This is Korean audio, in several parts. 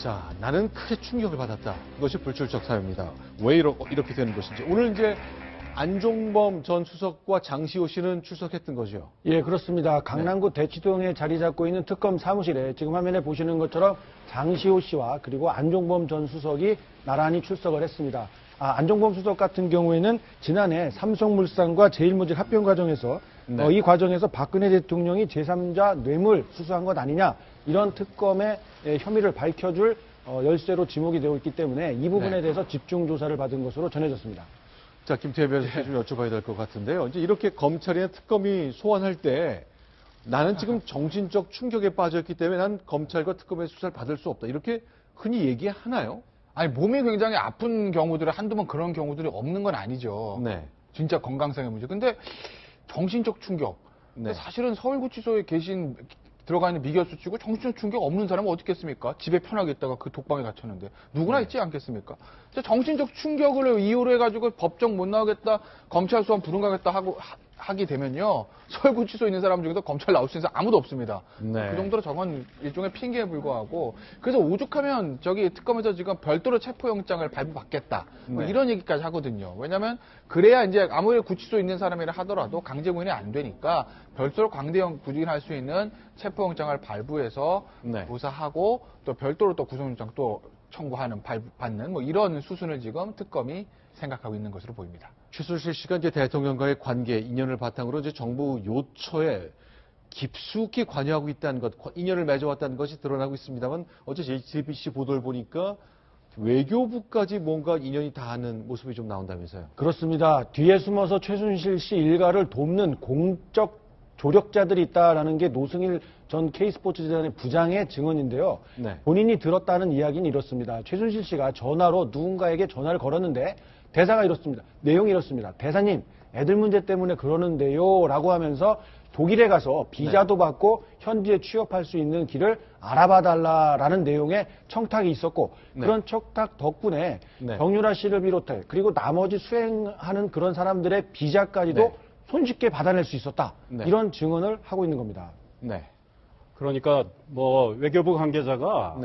자, 나는 크게 충격을 받았다. 그것이 불출석 사유입니다. 왜 이렇게 되는 것인지. 오늘 이제 안종범 전 수석과 장시호 씨는 출석했던 거죠? 예, 그렇습니다. 강남구 대치동에 자리 잡고 있는 특검 사무실에 지금 화면에 보시는 것처럼 장시호 씨와 그리고 안종범 전 수석이 나란히 출석을 했습니다. 안종범 수석 같은 경우에는 지난해 삼성물산과 제일모직 합병 과정에서 이 과정에서 박근혜 대통령이 제3자 뇌물 수수한 것 아니냐 이런 특검의 혐의를 밝혀줄 열쇠로 지목이 되어 있기 때문에 이 부분에 대해서 집중 조사를 받은 것으로 전해졌습니다. 자, 김태현 변호사께 좀 여쭤봐야 될 것 같은데요. 이제 이렇게 검찰이나 특검이 소환할 때 나는 지금 정신적 충격에 빠졌기 때문에 난 검찰과 특검의 수사를 받을 수 없다. 이렇게 흔히 얘기하나요? 아니, 몸이 굉장히 아픈 경우들은 한두 번 그런 경우들이 없는 건 아니죠. 네. 진짜 건강상의 문제. 근데 정신적 충격. 근데 사실은 서울구치소에 들어가 있는 미결수 치고 정신적 충격 없는 사람은 어디 있겠습니까? 집에 편하게 있다가 그 독방에 갇혔는데 누구나 있지 않겠습니까? 정신적 충격을 이유로 해가지고 법정 못 나오겠다, 검찰 소환 불응하겠다 하게 되면요, 서울구치소에 있는 사람 중에서 검찰 나올 수 있는 사람 아무도 없습니다. 그 정도로 저건 일종의 핑계에 불과하고, 그래서 오죽하면 저기 특검에서 지금 별도로 체포영장을 발부받겠다 뭐 이런 얘기까지 하거든요. 왜냐하면 그래야 이제 아무리 구치소에 있는 사람이라 하더라도 강제구인이 안 되니까 별도로 강제형 구인할 수 있는 체포영장을 발부해서 조사하고 또 별도로 또 구속영장 또 청구하는 받는 뭐 이런 수순을 지금 특검이 생각하고 있는 것으로 보입니다. 최순실 씨가 이제 대통령과의 관계, 인연을 바탕으로 이제 정부 요처에 깊숙이 관여하고 있다는 것, 인연을 맺어왔다는 것이 드러나고 있습니다만 어제 JTBC 보도를 보니까 외교부까지 뭔가 인연이 닿는 모습이 좀 나온다면서요? 그렇습니다. 뒤에 숨어서 최순실 씨 일가를 돕는 공적 조력자들이 있다라는 게 노승일 전 K스포츠재단의 부장의 증언인데요. 본인이 들었다는 이야기는 이렇습니다. 최순실 씨가 전화로 누군가에게 전화를 걸었는데 대사가 이렇습니다. 내용이 이렇습니다. 대사님, 애들 문제 때문에 그러는데요. 라고 하면서 독일에 가서 비자도 받고 현지에 취업할 수 있는 길을 알아봐달라라는 내용의 청탁이 있었고 그런 청탁 덕분에 정유라 씨를 비롯해 그리고 나머지 수행하는 그런 사람들의 비자까지도 손쉽게 받아낼 수 있었다. 이런 증언을 하고 있는 겁니다. 그러니까 뭐 외교부 관계자가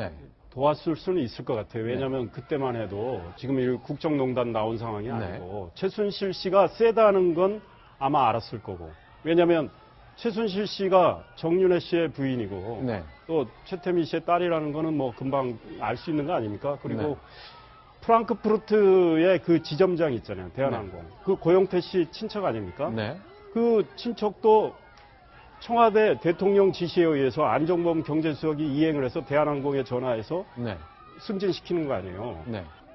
도왔을 수는 있을 것 같아요. 왜냐하면 그때만 해도 지금 이 국정농단 나온 상황이 아니고 최순실 씨가 세다는 건 아마 알았을 거고. 왜냐하면 최순실 씨가 정윤회 씨의 부인이고 또 최태민 씨의 딸이라는 거는 뭐 금방 알 수 있는 거 아닙니까? 그리고 프랑크푸르트의 그 지점장 있잖아요. 대한항공. 그 고영태 씨 친척 아닙니까? 그 친척도 청와대 대통령 지시에 의해서 안종범 경제수석이 이행을 해서 대한항공에 전화해서 승진시키는 거 아니에요.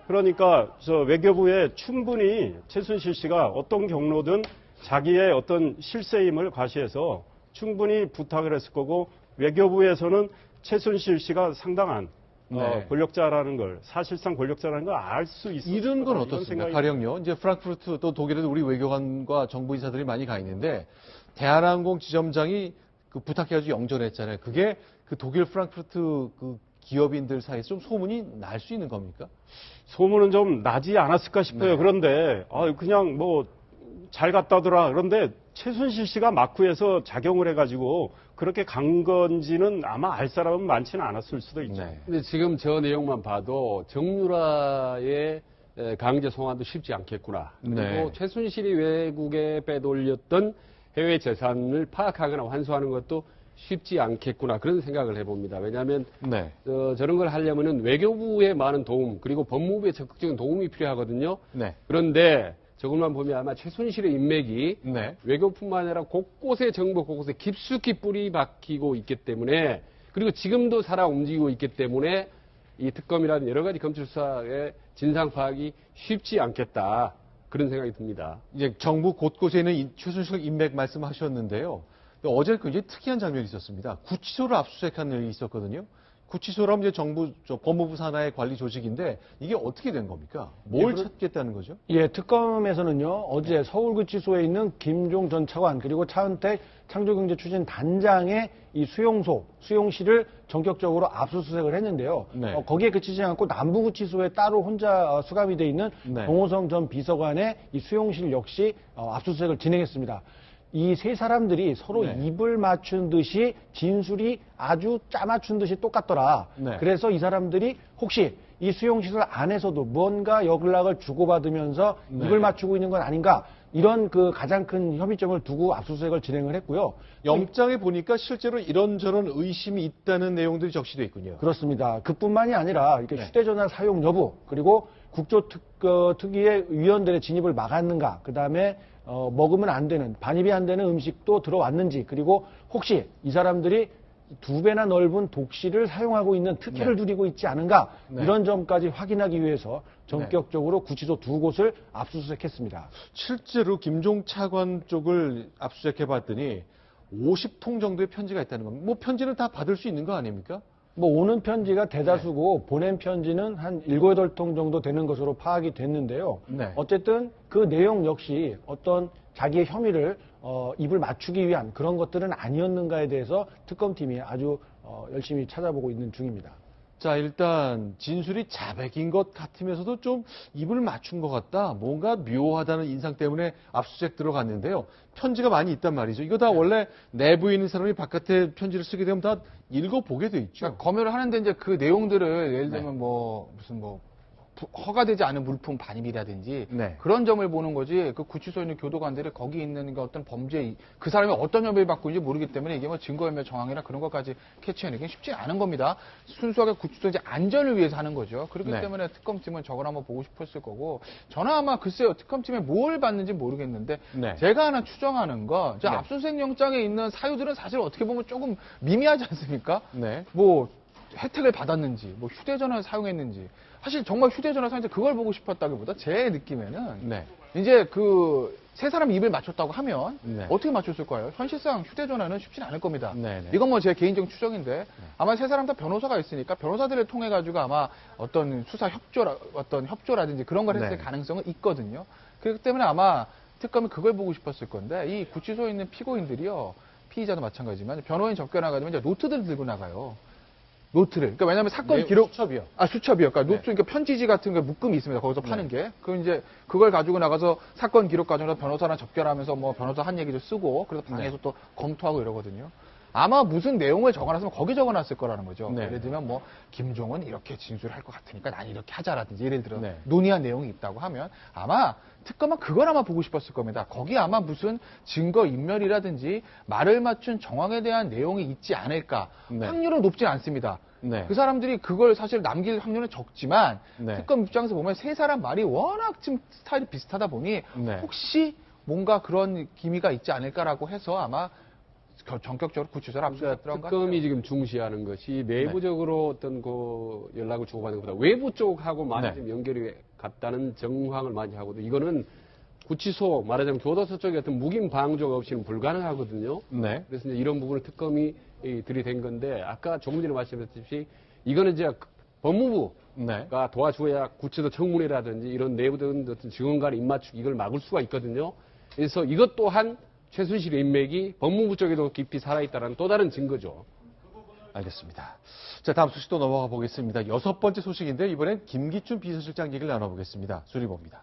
그러니까 저 외교부에 충분히 최순실 씨가 어떤 경로든 자기의 어떤 실세임을 과시해서 충분히 부탁을 했을 거고 외교부에서는 최순실 씨가 상당한 권력자라는 걸, 사실상 권력자라는 걸 알 수 있어요. 이런 건 어떻습니까? 가령요. 이제 프랑크푸르트 또 독일에도 우리 외교관과 정부 인사들이 많이 가 있는데 대한항공 지점장이 그 부탁해가지고 영전했잖아요. 그게 그 독일 프랑크푸르트 그 기업인들 사이에서 좀 소문이 날 수 있는 겁니까? 소문은 좀 나지 않았을까 싶어요. 그런데 그냥 뭐 잘 갔다더라. 그런데 최순실 씨가 마쿠에서 작용을 해가지고 그렇게 간 건지는 아마 알 사람은 많지는 않았을 수도 있죠. 근데 지금 저 내용만 봐도 정유라의 강제 송환도 쉽지 않겠구나. 그리고 최순실이 외국에 빼돌렸던 해외 재산을 파악하거나 환수하는 것도 쉽지 않겠구나. 그런 생각을 해봅니다. 왜냐하면 저런 걸 하려면은 외교부의 많은 도움 그리고 법무부의 적극적인 도움이 필요하거든요. 그런데 저것만 보면 아마 최순실의 인맥이 외교뿐만 아니라 곳곳에 정부 곳곳에 깊숙이 뿌리 박히고 있기 때문에 그리고 지금도 살아 움직이고 있기 때문에 이 특검이라는 여러 가지 검찰 수사의 진상 파악이 쉽지 않겠다. 그런 생각이 듭니다. 이제 정부 곳곳에 있는 최순실 인맥 말씀하셨는데요. 어제 굉장히 특이한 장면이 있었습니다. 구치소를 압수수색한 일이 있었거든요. 구치소라면 이제 정부 법무부 산하의 관리 조직인데 이게 어떻게 된 겁니까? 뭘 찾겠다는 거죠? 특검에서는요. 어제 서울구치소에 있는 김종 전 차관 그리고 차은택 창조경제추진단장의 이 수용실을 전격적으로 압수수색을 했는데요. 거기에 그치지 않고 남부구치소에 따로 혼자 수감이 돼 있는 정호성 전 비서관의 이 수용실 역시 압수수색을 진행했습니다. 이 세 사람들이 서로 네. 입을 맞춘 듯이 진술이 아주 짜맞춘 듯이 똑같더라. 네. 그래서 이 사람들이 혹시 이 수용시설 안에서도 뭔가 연락을 주고받으면서 네. 입을 맞추고 있는 건 아닌가. 이런 그 가장 큰 협의점을 두고 압수수색을 진행을 했고요. 영장에 보니까 실제로 이런저런 의심이 있다는 내용들이 적시되어 있군요. 그렇습니다. 그뿐만이 아니라 이렇게 네. 휴대전화 사용 여부, 그리고 국조특위의 위원들의 진입을 막았는가, 그 다음에 먹으면 안 되는, 반입이 안 되는 음식도 들어왔는지, 그리고 혹시 이 사람들이 2배나 넓은 독실을 사용하고 있는 특혜를 네. 누리고 있지 않은가, 네. 이런 점까지 확인하기 위해서 전격적으로 구치소 2곳을 압수수색했습니다. 실제로 김종 차관 쪽을 압수수색해 봤더니 50통 정도의 편지가 있다는 겁니다. 뭐 편지는 다 받을 수 있는 거 아닙니까? 뭐 오는 편지가 대다수고 네. 보낸 편지는 한 7, 8통 정도 되는 것으로 파악이 됐는데요. 네. 어쨌든 그 내용 역시 어떤 자기의 혐의를 입을 맞추기 위한 그런 것들은 아니었는가에 대해서 특검팀이 아주 열심히 찾아보고 있는 중입니다. 자, 일단 진술이 자백인 것 같으면서도 좀 입을 맞춘 것 같다. 뭔가 묘하다는 인상 때문에 압수수색 들어갔는데요. 편지가 많이 있단 말이죠. 이거 다 원래 내부에 있는 사람이 바깥에 편지를 쓰게 되면 다 읽어보게 돼 있죠. 그러니까 검열을 하는데 이제 그 내용들을 예를 들면 무슨 허가되지 않은 물품 반입이라든지 네. 그런 점을 보는 거지 그 구치소에 있는 교도관들이 거기 있는 그 어떤 범죄 그 사람이 어떤 혐의를 받고 있는지 모르기 때문에 이게 뭐 증거인멸 정황이나 그런 것까지 캐치해내기는 쉽지 않은 겁니다. 순수하게 구치소 이제 안전을 위해서 하는 거죠. 그렇기 네. 때문에 특검팀은 저걸 한번 보고 싶었을 거고 저는 아마 글쎄요 특검팀에 뭘 받는지 모르겠는데 네. 제가 하나 추정하는 거 네. 압수수색 영장에 있는 사유들은 사실 어떻게 보면 조금 미미하지 않습니까? 네. 뭐 혜택을 받았는지, 뭐 휴대전화를 사용했는지, 사실 정말 휴대전화 사용했는지 그걸 보고 싶었다기보다 제 느낌에는 네. 이제 그 세 사람 입을 맞췄다고 하면 네. 어떻게 맞췄을 거예요? 현실상 휴대전화는 쉽진 않을 겁니다. 네, 네. 이건 뭐 제 개인적 추정인데 아마 세 사람 다 변호사가 있으니까 변호사들을 통해 가지고 아마 어떤 수사 협조라든지 그런 걸 했을 네. 가능성은 있거든요. 그렇기 때문에 아마 특검이 그걸 보고 싶었을 건데 이 구치소에 있는 피고인들이요. 피의자도 마찬가지지만 변호인 접견나가면 이제 노트들을 들고 나가요. 노트를. 그러니까 왜냐하면 사건 기록 수첩이요. 수첩이요. 그러니까 네. 노트, 그러니까 편지지 같은 거 묶음이 있습니다. 거기서 파는 게. 그 이제 그걸 가지고 나가서 사건 기록 가지고 변호사랑 접견하면서 뭐 변호사 한 얘기도 쓰고 그래서 방에서 또 검토하고 이러거든요. 아마 무슨 내용을 적어놨으면 거기 적어놨을 거라는 거죠. 네. 예를 들면 뭐 김종은 이렇게 진술할 것 같으니까 난 이렇게 하자라든지 예를 들어 네. 논의한 내용이 있다고 하면 아마 특검은 그걸 아마 보고 싶었을 겁니다. 거기 아마 무슨 증거 인멸이라든지 말을 맞춘 정황에 대한 내용이 있지 않을까. 네. 확률은 높진 않습니다. 네. 그 사람들이 그걸 사실 남길 확률은 적지만 네. 특검 입장에서 보면 세 사람 말이 워낙 좀 스타일이 비슷하다 보니 네. 혹시 뭔가 그런 기미가 있지 않을까라고 해서 아마 전격적으로 구치소를 압수수색 들어간 것 같아요. 특검이 지금 중시하는 것이 내부적으로 어떤 그 연락을 주고받는 것보다 외부 쪽하고 많이 네. 좀 연결이 갔다는 정황을 많이 하거든요. 이거는 구치소 말하자면 교도소 쪽에 어떤 묵인 방조가 없이는 불가능하거든요. 네. 그래서 이제 이런 부분을 특검이 들이댄 건데 아까 조금 전에 말씀드렸듯이 이거는 이제 법무부가 네. 도와줘야 구치소 청문회라든지 이런 내부적인 어떤 증언 간의 입맞추기 이걸 막을 수가 있거든요. 그래서 이것 또한 최순실 인맥이 법무부 쪽에도 깊이 살아있다는 또 다른 증거죠. 알겠습니다. 자, 다음 소식 또 넘어가 보겠습니다. 6번째 소식인데 이번엔 김기춘 비서실장 얘기를 나눠보겠습니다. 순위봅니다.